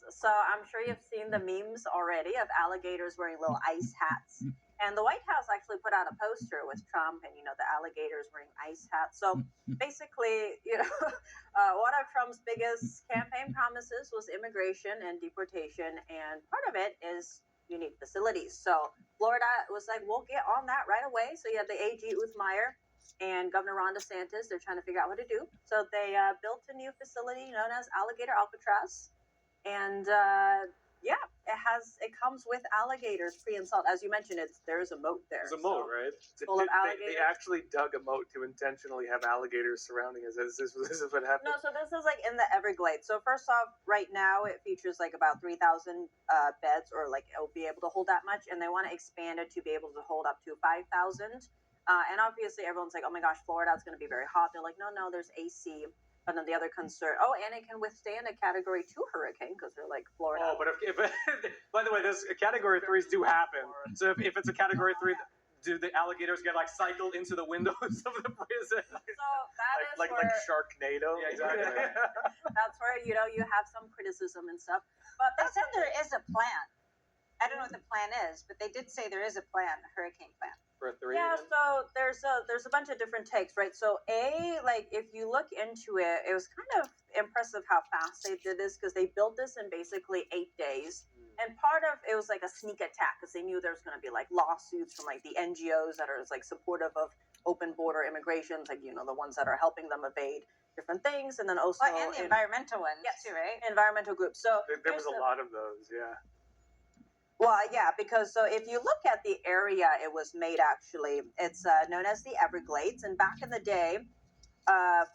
So I'm sure you've seen the memes already of alligators wearing little ice hats. And the White House actually put out a poster with Trump and, the alligators wearing ice hats. So basically, one of Trump's biggest campaign promises was immigration and deportation. And part of it is you need facilities. So Florida was like, we'll get on that right away. So you have the AG Uthmeyer and Governor Ron DeSantis. They're trying to figure out what to do. So they built a new facility known as Alligator Alcatraz. And it comes with alligators pre-installed. As you mentioned, there's a moat there. There's a moat, right? Full of alligators. They actually dug a moat to intentionally have alligators surrounding us. This is what happened. No, so this is like in the Everglades. So first off, right now it features like about 3,000 beds, or like it'll be able to hold that much, and they want to expand it to be able to hold up to 5,000. And obviously everyone's like, oh my gosh, Florida, it's going to be very hot. They're like, no, there's AC. But then the other concern, and it can withstand a Category 2 hurricane, because they're like Florida. Oh, but if by the way, those Category 3s do happen. So if it's a Category 3, do the alligators get like cycled into the windows of the prison? So that like Sharknado. Yeah, exactly. That's where you have some criticism and stuff. But they said there is a plan. I don't know what the plan is, but they did say there is a plan, a hurricane plan. For 3? Yeah, so there's a bunch of different takes, right? So if you look into it, it was kind of impressive how fast they did this, because they built this in basically 8 days. And part of it was like a sneak attack, because they knew there was going to be like lawsuits from like the NGOs that are like supportive of open border immigrations, like the ones that are helping them evade different things, and then also and the environmental ones too, right? Environmental groups. So there was a lot of those, yeah. Well, yeah, because so if you look at the area it was made, actually, it's known as the Everglades. And back in the day,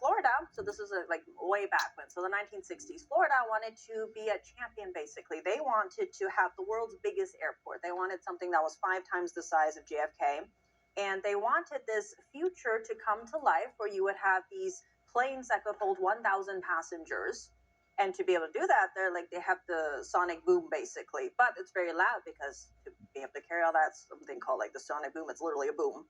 Florida, so this is like way back when, so the 1960s, Florida wanted to be a champion, basically. They wanted to have the world's biggest airport. They wanted something that was 5 times the size of JFK. And they wanted this future to come to life where you would have these planes that could hold 1,000 passengers. And to be able to do that, they have the sonic boom, basically. But it's very loud, because to be able to carry all that, something called like the sonic boom, it's literally a boom.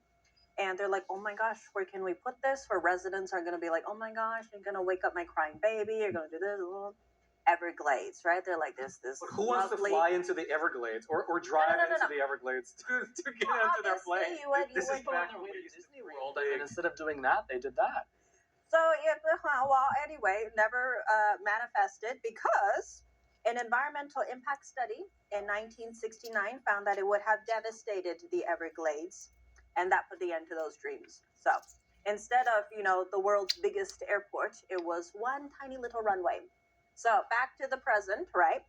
And they're like, oh my gosh, where can we put this? Where residents are going to be like, oh my gosh, you're going to wake up my crying baby. You're going to do this. Everglades, right? They're like this. But who wants to fly into the Everglades or drive into the Everglades to get into their plane? This is back when we were Disney World. I mean, instead of doing that, they did that. So, anyway, never manifested, because an environmental impact study in 1969 found that it would have devastated the Everglades, and that put the end to those dreams. So instead of, the world's biggest airport, it was one tiny little runway. So back to the present, right?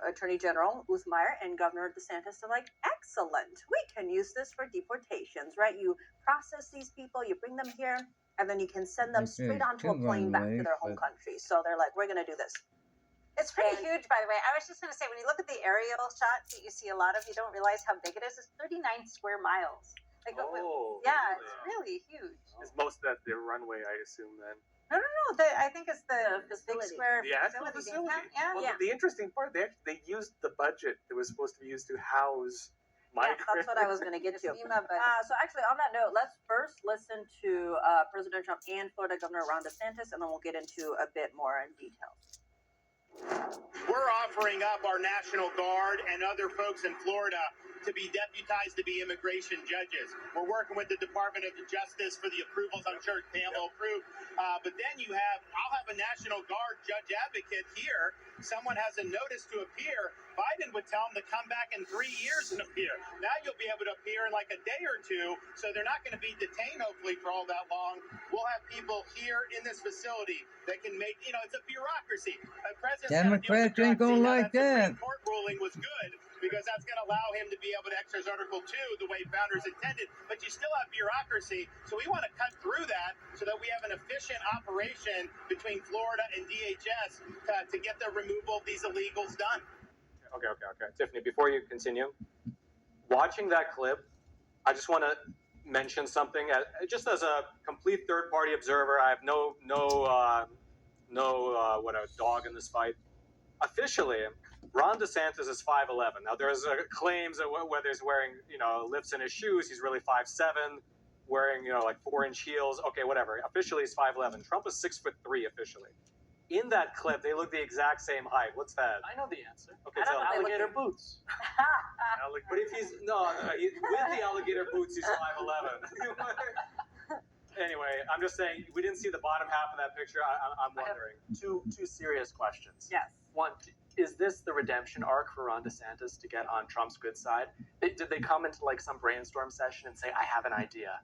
Attorney General Uthmeyer and Governor DeSantis are like, excellent, we can use this for deportations, right? You process these people, you bring them here, and then you can send them straight onto a plane back to their home country. So they're like, we're going to do this. It's pretty huge, by the way. I was just going to say, when you look at the aerial shots that you see a lot of, you don't realize how big it is. It's 39 square miles. Like, yeah, it's really huge. Is most of that their runway, I assume, then? No. I think it's the big square facility. Yeah. Well, the interesting part, they used the budget that was supposed to be used to house migrants. Yeah, that's what I was going to get to. So actually, on that note, let's first listen to President Trump and Florida Governor Ron DeSantis, and then we'll get into a bit more in detail. We're offering up our National Guard and other folks in Florida to be deputized to be immigration judges. We're working with the Department of Justice for the approvals. I'm sure Pam will approve. But then I'll have a National Guard judge advocate here. Someone has a notice to appear. Biden would tell them to come back in 3 years and appear. Now you'll be able to appear in like a day or two, so they're not going to be detained, hopefully, for all that long. We'll have people here in this facility that can make, it's a bureaucracy. Democrats ain't going like that. The court ruling was good, because that's going to allow him to be able to exercise Article 2 the way founders intended. But you still have bureaucracy, so we want to cut through that so that we have an efficient operation between Florida and DHS to get the removal of these illegals done. Okay. Tiffany, before you continue, watching that clip, I just want to mention something. Just as a complete third-party observer, I have no dog in this fight. Officially, Ron DeSantis is 5'11". Now, there's claims that whether he's wearing, lifts in his shoes, he's really 5'7", wearing, like 4-inch heels. Okay, whatever. Officially, he's 5'11". Trump is 6'3" officially. In that clip, they look the exact same height. What's that? I know the answer. Okay, I don't tell know. me. Alligator boots. But if he's with the alligator boots, he's 5'11". Anyway, I'm just saying we didn't see the bottom half of that picture. I'm wondering. Two serious questions. Yes. One, is this the redemption arc for Ron DeSantis to get on Trump's good side? Did they come into like some brainstorm session and say, I have an idea?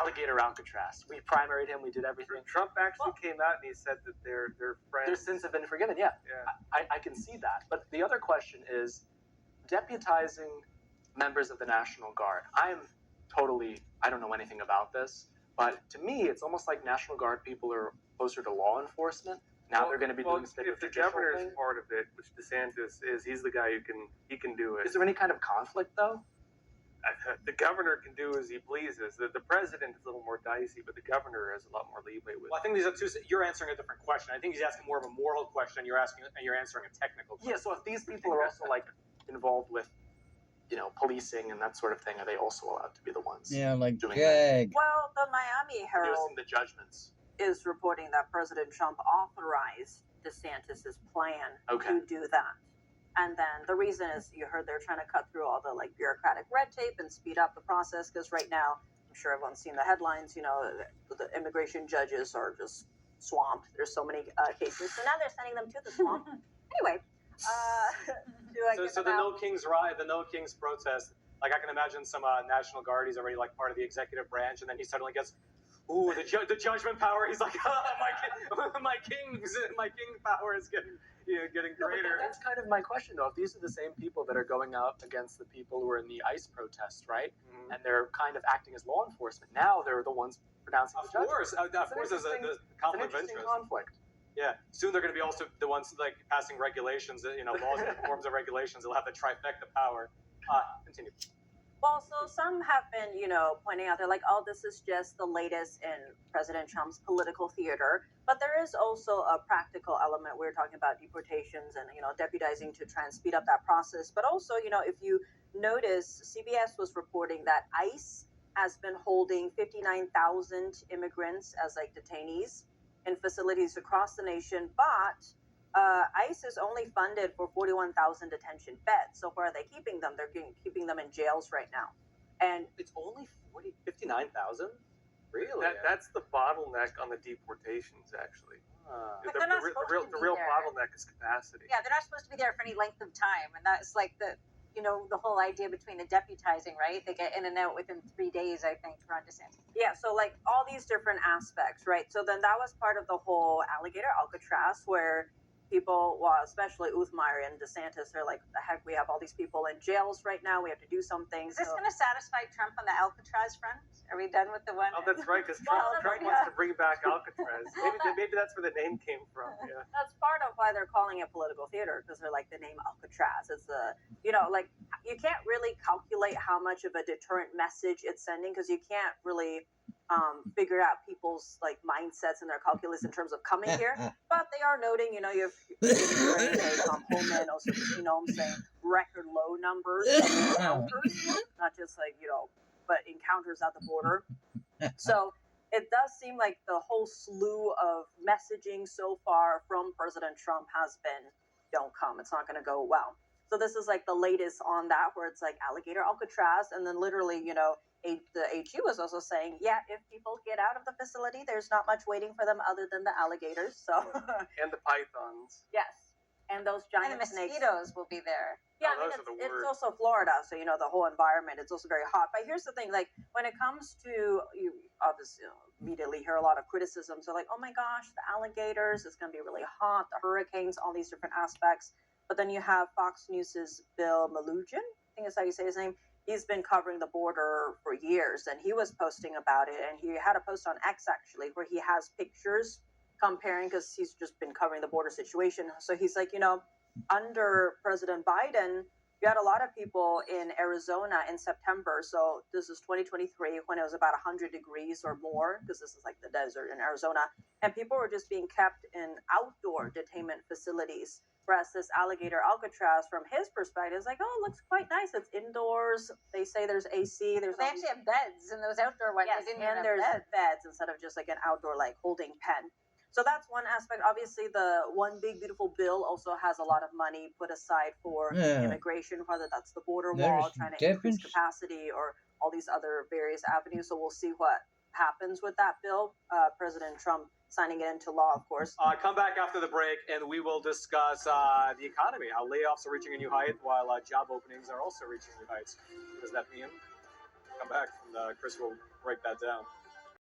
Alligator Alcatraz. We primaried him. We did everything. Trump actually came out and he said that they're friends. Their sins have been forgiven. Yeah. I can see that. But the other question is deputizing members of the National Guard. I don't know anything about this, but to me, it's almost like National Guard people are closer to law enforcement. Now they're going to be doing stuff. If the governor is part of it, which DeSantis is, he's the guy he can do it. Is there any kind of conflict though? The governor can do as he pleases. The president is a little more dicey, but the governor has a lot more leeway with. Well, I think these are two. You're answering a different question. I think he's asking more of a moral question. You're answering a technical question. Yeah. So if these people are also like involved with, policing and that sort of thing, are they also allowed to be the ones? Yeah, like doing Jag. Well, the Miami Herald producing the judgments? is reporting that President Trump authorized DeSantis's plan Okay. to do that. And then the reason is, you heard they're trying to cut through all the bureaucratic red tape and speed up the process, because right now, I'm sure everyone's seen the headlines, the immigration judges are just swamped. There's so many cases. So now they're sending them to the swamp. Anyway, So the No Kings ride, the No Kings protest, I can imagine some National Guard, he's already part of the executive branch, and then he suddenly gets, the judgment power. He's like, my king power is getting greater. That's kind of my question, though. If these are the same people that are going out against the people who are in the ICE protests, right? Mm-hmm. And they're kind of acting as law enforcement. Now they're the ones pronouncing the judgment. Of course, there's a conflict of interest. Conflict. Yeah, soon they're going to be also the ones passing regulations, laws and forms of regulations. They'll have the trifecta power. Continue. Well, so some have been, pointing out, they're like, oh, this is just the latest in President Trump's political theater. But there is also a practical element. We were talking about deportations and, deputizing to try and speed up that process. But also, if you notice, CBS was reporting that ICE has been holding 59,000 immigrants as detainees in facilities across the nation. But ICE is only funded for 41,000 detention beds. So where are they keeping them? They're keeping them in jails right now. And It's only 59,000? Really? That's the bottleneck on the deportations, actually. But they're not The supposed real to be real there. bottleneck is capacity. Yeah, they're not supposed to be there for any length of time, and that's the whole idea between the deputizing, right? They get in and out within 3 days, I think, Ron DeSantis. yeah, so all these different aspects, right? So then that was part of the whole Alligator Alcatraz, where people, especially Uthmeier and DeSantis, they're like, the heck, we have all these people in jails right now. We have to do something. Is this going to satisfy Trump on the Alcatraz front? Are we done with the one? Oh, that's right, because Well, Trump yeah. wants to bring back Alcatraz. Maybe that's where the name came from. Yeah. That's part of why they're calling it political theater, because they're the name Alcatraz. It's you can't really calculate how much of a deterrent message it's sending, because you can't really figure out people's mindsets and their calculus in terms of coming here. But they are noting, you have Holman, also saying record low numbers of encounters, not just but encounters at the border. So it does seem like the whole slew of messaging so far from President Trump has been, don't come, it's not going to go well. So this is the latest on that, where it's Alligator Alcatraz, and then literally, the AG was also saying, yeah, if people get out of the facility, there's not much waiting for them other than the alligators. So And the pythons. yes, and those giant And the snakes. mosquitoes will be there. Yeah, Oh, those are the it's worst. also Florida, so the whole environment, it's also very hot. But here's the thing, when it comes to, you obviously immediately hear a lot of criticisms. They're like, oh my gosh, the alligators, it's going to be really hot, the hurricanes, all these different aspects. But then you have Fox News's Bill Melugin, I think is how you say his name. He's been covering the border for years, and he was posting about it. And he had a post on X, actually, where he has pictures comparing, because he's just been covering the border situation. So he's like, under President Biden, you had a lot of people in Arizona in September. So this is 2023, when it was about 100 degrees or more, because this is the desert in Arizona. And people were just being kept in outdoor detainment facilities. Whereas this Alligator Alcatraz, from his perspective, is oh, it looks quite nice. It's indoors. They say there's AC. There's They actually have beds in those outdoor ones. yes, They didn't and even there's have beds. beds instead of just an outdoor holding pen. So that's one aspect. Obviously, the one big beautiful bill also has a lot of money put aside for immigration, whether that's the border wall, trying to increase capacity, or all these other various avenues. So we'll see what happens with that bill. President Trump signing it into law, of course. Come back after the break, and we will discuss the economy, how layoffs are reaching a new height, while job openings are also reaching new heights. What does that mean? Come back, and Chris will break that down.